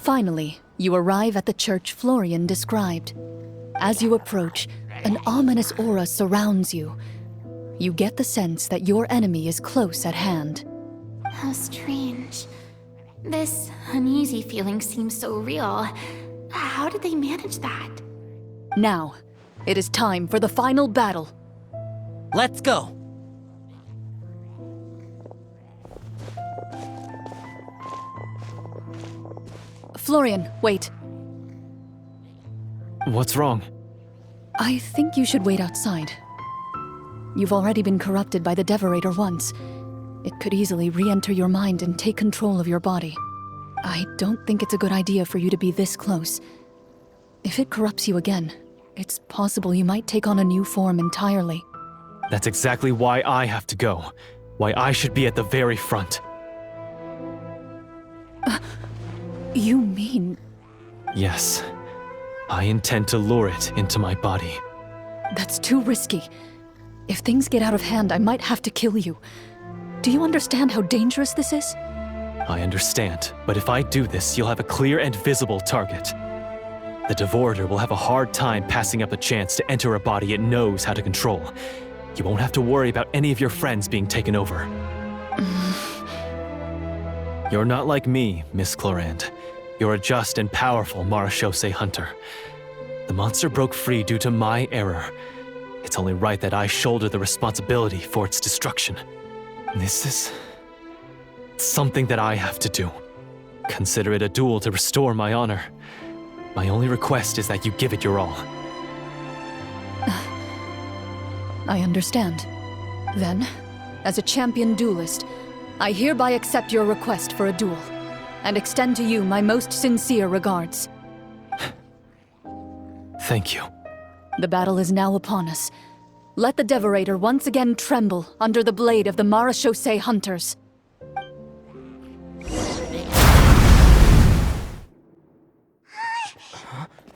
Finally, you arrive at the church Florian described. As you approach, an ominous aura surrounds you. You get the sense that your enemy is close at hand. How strange. This uneasy feeling seems so real. How did they manage that? Now, it is time for the final battle. Let's go! Florian, wait. What's wrong? I think you should wait outside. You've already been corrupted by the Devorator once. It could easily re-enter your mind and take control of your body. I don't think it's a good idea for you to be this close. If it corrupts you again, it's possible you might take on a new form entirely. That's exactly why I have to go. Why I should be at the very front. You mean... Yes. I intend to lure it into my body. That's too risky. If things get out of hand, I might have to kill you. Do you understand how dangerous this is? I understand, but if I do this, you'll have a clear and visible target. The Devorator will have a hard time passing up a chance to enter a body it knows how to control. You won't have to worry about any of your friends being taken over. You're not like me, Miss Clorand. You're a just and powerful Marashose hunter. The monster broke free due to my error. It's only right that I shoulder the responsibility for its destruction. This is... something that I have to do. Consider it a duel to restore my honor. My only request is that you give it your all. I understand. Then, as a champion duelist, I hereby accept your request for a duel, and extend to you my most sincere regards. Thank you. The battle is now upon us. Let the Devorator once again tremble under the blade of the Marashose hunters.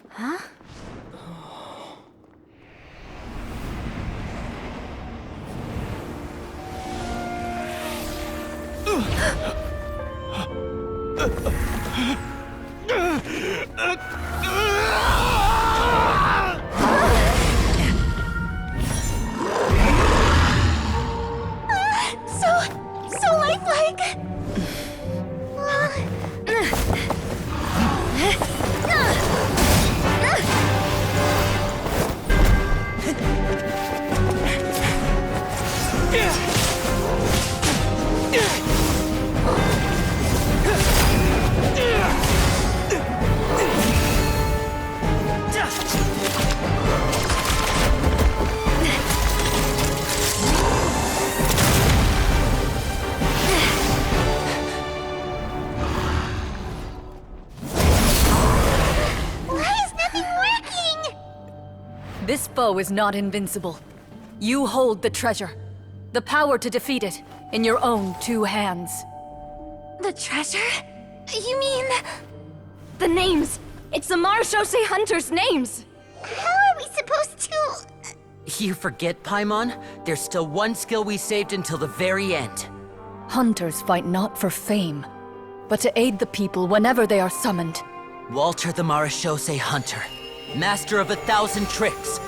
Huh? So lifelike! This foe is not invincible. You hold the treasure. The power to defeat it in your own two hands. The treasure? You mean... the names! It's the Marashose hunters' names! How are we supposed to... You forget, Paimon? There's still one skill we saved until the very end. Hunters fight not for fame, but to aid the people whenever they are summoned. Walter the Marashose Hunter, Master of 1,000 Tricks,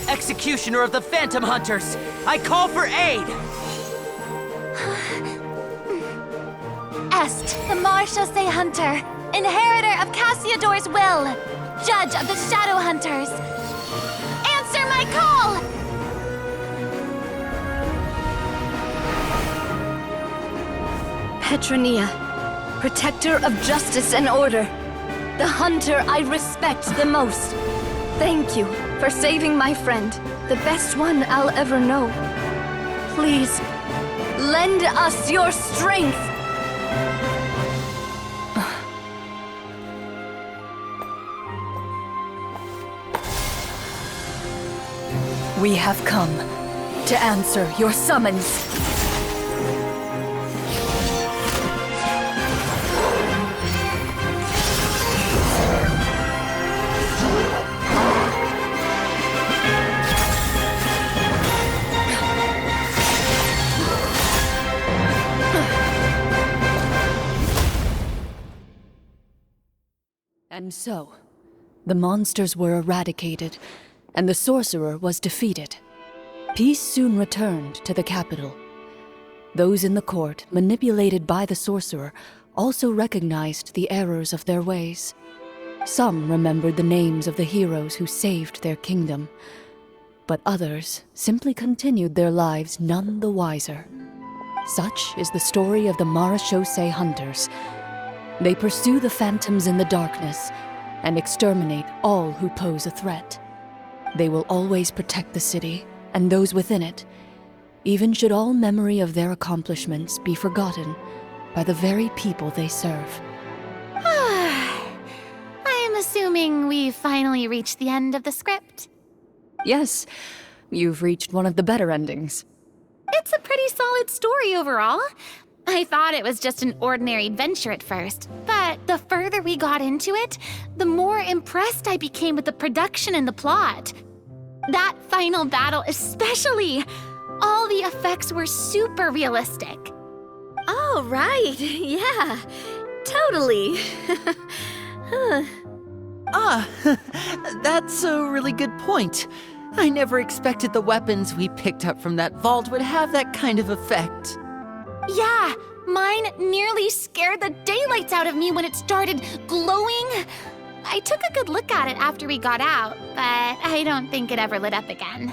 Executioner of the Phantom Hunters, I call for aid! Est, the Marashose hunter, inheritor of Cassiodor's will, judge of the Shadow Hunters. Answer my call! Petronia, protector of justice and order. The hunter I respect the most. Thank you for saving my friend, the best one I'll ever know. Please, lend us your strength! We have come to answer your summons. And so, the monsters were eradicated, and the sorcerer was defeated. Peace soon returned to the capital. Those in the court, manipulated by the sorcerer, also recognized the errors of their ways. Some remembered the names of the heroes who saved their kingdom, but others simply continued their lives none the wiser. Such is the story of the Marachose Hunters. They pursue the phantoms in the darkness and exterminate all who pose a threat. They will always protect the city and those within it, even should all memory of their accomplishments be forgotten by the very people they serve. I am assuming we've finally reached the end of the script. Yes, you've reached one of the better endings. It's a pretty solid story overall. I thought it was just an ordinary adventure at first, but the further we got into it, the more impressed I became with the production and the plot. That final battle especially. All the effects were super realistic. Oh, right. Yeah, totally. That's a really good point. I never expected the weapons we picked up from that vault would have that kind of effect. Yeah, mine nearly scared the daylights out of me when it started glowing. I took a good look at it after we got out, but I don't think it ever lit up again.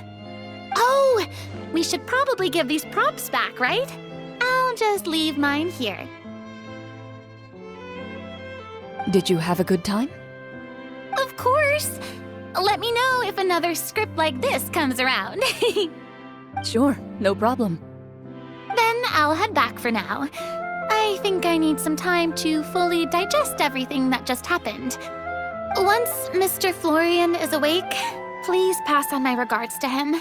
Oh, we should probably give these props back, right? I'll just leave mine here. Did you have a good time? Of course. Let me know if another script like this comes around. Sure, no problem. Then I'll head back for now. I think I need some time to fully digest everything that just happened. Once Mr. Florian is awake, please pass on my regards to him.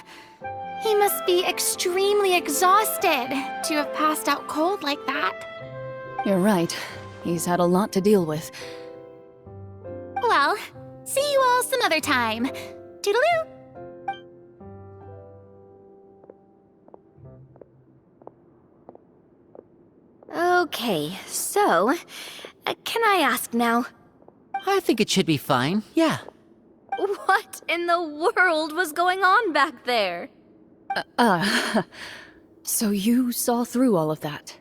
He must be extremely exhausted to have passed out cold like that. You're right. He's had a lot to deal with. Well, see you all some other time. Toodaloo! Okay, so, can I ask now? I think it should be fine, yeah. What in the world was going on back there? So you saw through all of that?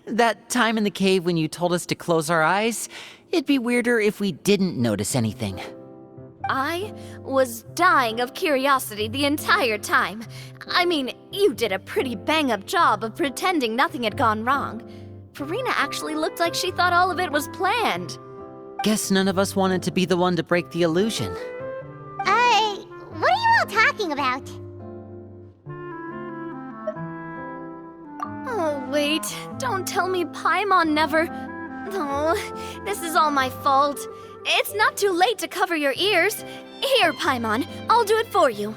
That time in the cave when you told us to close our eyes, it'd be weirder if we didn't notice anything. I was dying of curiosity the entire time. I mean, you did a pretty bang-up job of pretending nothing had gone wrong. Farina actually looked like she thought all of it was planned. Guess none of us wanted to be the one to break the illusion. What are you all talking about? Oh, wait. Don't tell me Paimon never... Oh, this is all my fault. It's not too late to cover your ears. Here, Paimon, I'll do it for you.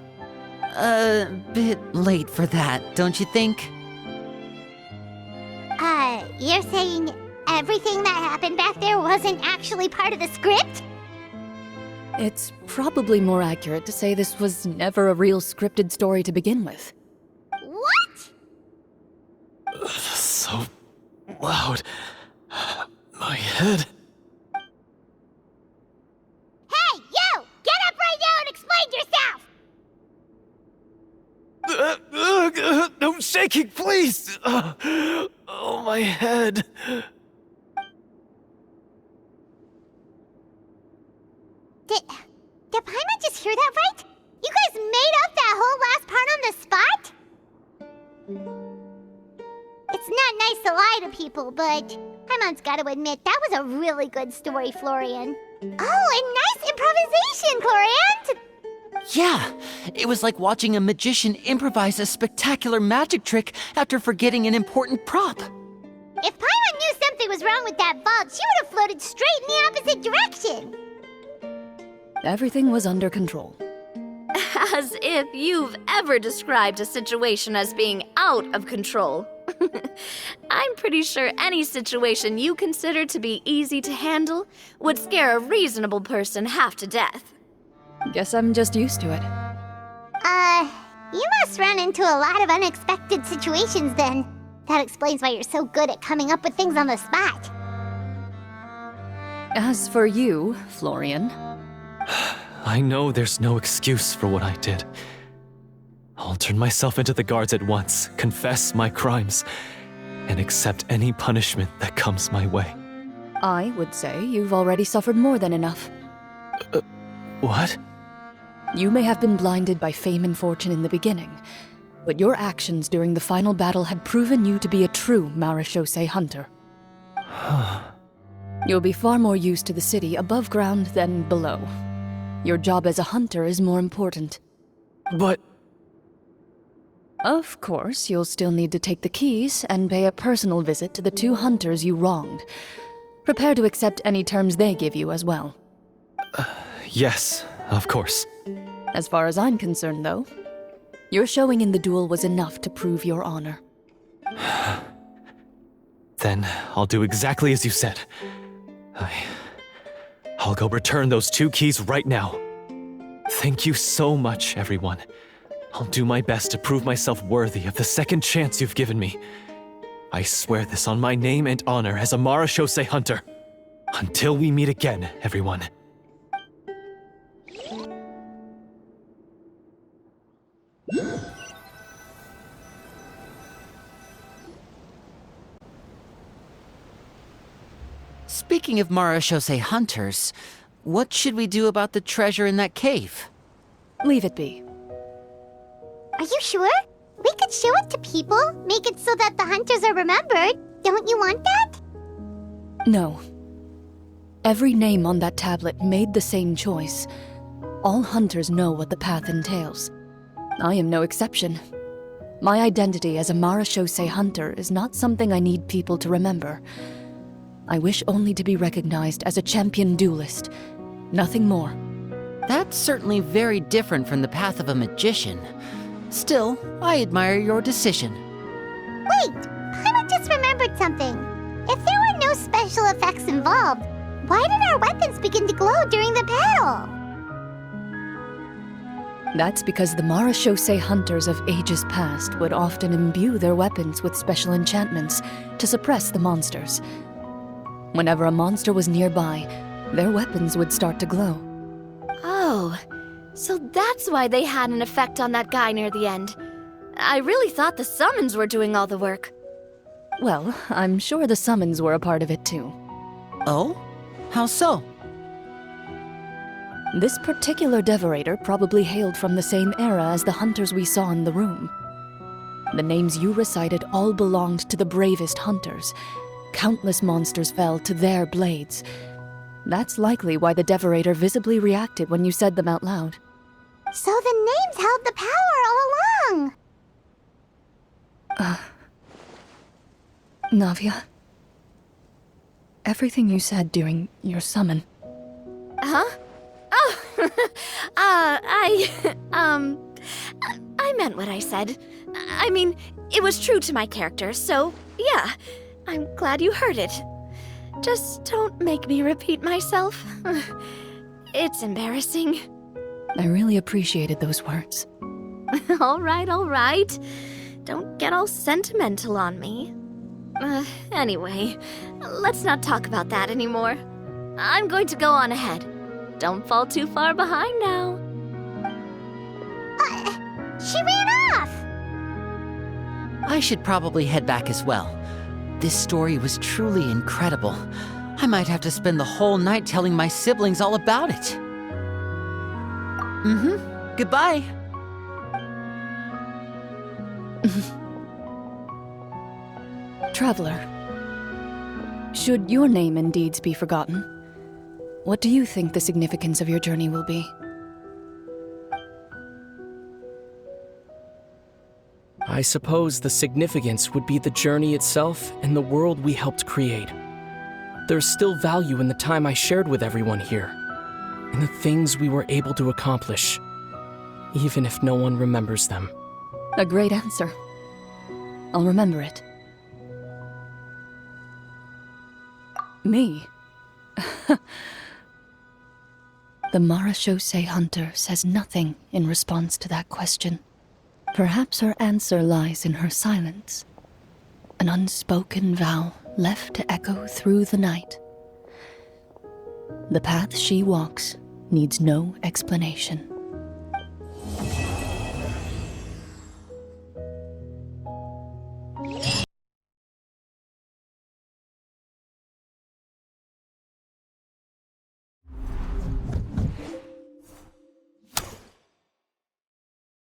Bit late for that, don't you think? You're saying everything that happened back there wasn't actually part of the script? It's probably more accurate to say this was never a real scripted story to begin with. What? So loud. My head. Hey, you! Get up right now and explain yourself! No shaking, please! Oh, my head. Did Paimon just hear that right? You guys made up that whole last part on the spot? It's not nice to lie to people, but Paimon's gotta admit, that was a really good story, Florian. Oh, and nice improvisation, Florian! Yeah, it was like watching a magician improvise a spectacular magic trick after forgetting an important prop. If Paimon knew something was wrong with that vault, she would have floated straight in the opposite direction. Everything was under control. As if you've ever described a situation as being out of control. I'm pretty sure any situation you consider to be easy to handle would scare a reasonable person half to death. Guess I'm just used to it. You must run into a lot of unexpected situations then. That explains why you're so good at coming up with things on the spot. As for you, Florian, I know there's no excuse for what I did. I'll turn myself into the guards at once, confess my crimes, and accept any punishment that comes my way. I would say you've already suffered more than enough. What? You may have been blinded by fame and fortune in the beginning, but your actions during the final battle had proven you to be a true Marechaussee hunter. You'll be far more used to the city above ground than below. Your job as a hunter is more important. But... Of course, you'll still need to take the keys and pay a personal visit to the 2 hunters you wronged. Prepare to accept any terms they give you as well. Yes, of course. As far as I'm concerned, though, your showing in the duel was enough to prove your honor. Then I'll do exactly as you said. I'll go return those 2 keys right now. Thank you so much, everyone. I'll do my best to prove myself worthy of the second chance you've given me. I swear this on my name and honor as a Marechaussee hunter. Until we meet again, everyone. Speaking of Marechaussee hunters, what should we do about the treasure in that cave? Leave it be. Are you sure? We could show it to people, make it so that the hunters are remembered. Don't you want that? No. Every name on that tablet made the same choice. All hunters know what the path entails. I am no exception. My identity as a Marechaussee hunter is not something I need people to remember. I wish only to be recognized as a champion duelist. Nothing more. That's certainly very different from the path of a magician. Still, I admire your decision. Wait! Paimon just remembered something. If there were no special effects involved, why did our weapons begin to glow during the battle? That's because the Marechaussee hunters of ages past would often imbue their weapons with special enchantments to suppress the monsters. Whenever a monster was nearby, their weapons would start to glow. Oh, so that's why they had an effect on that guy near the end. I really thought the summons were doing all the work. Well, I'm sure the summons were a part of it too. Oh? How so? This particular devorator probably hailed from the same era as the hunters we saw in the room. The names you recited all belonged to the bravest hunters. Countless monsters fell to their blades. That's likely why the devorator visibly reacted when you said them out loud. So the names held the power all along! Navia, everything you said during your summon. Huh? Oh, I meant what I said. I mean, it was true to my character, so yeah, I'm glad you heard it. Just don't make me repeat myself. It's embarrassing. I really appreciated those words. All right. Don't get all sentimental on me. Anyway, let's not talk about that anymore. I'm going to go on ahead. Don't fall too far behind now. She ran off! I should probably head back as well. This story was truly incredible. I might have to spend the whole night telling my siblings all about it. Goodbye. Traveler, should your name and deeds be forgotten, what do you think the significance of your journey will be? I suppose the significance would be the journey itself and the world we helped create. There's still value in the time I shared with everyone here, and the things we were able to accomplish, even if no one remembers them. A great answer. I'll remember it. Me? The Marechaussee hunter says nothing in response to that question. Perhaps her answer lies in her silence. An unspoken vow left to echo through the night. The path she walks needs no explanation.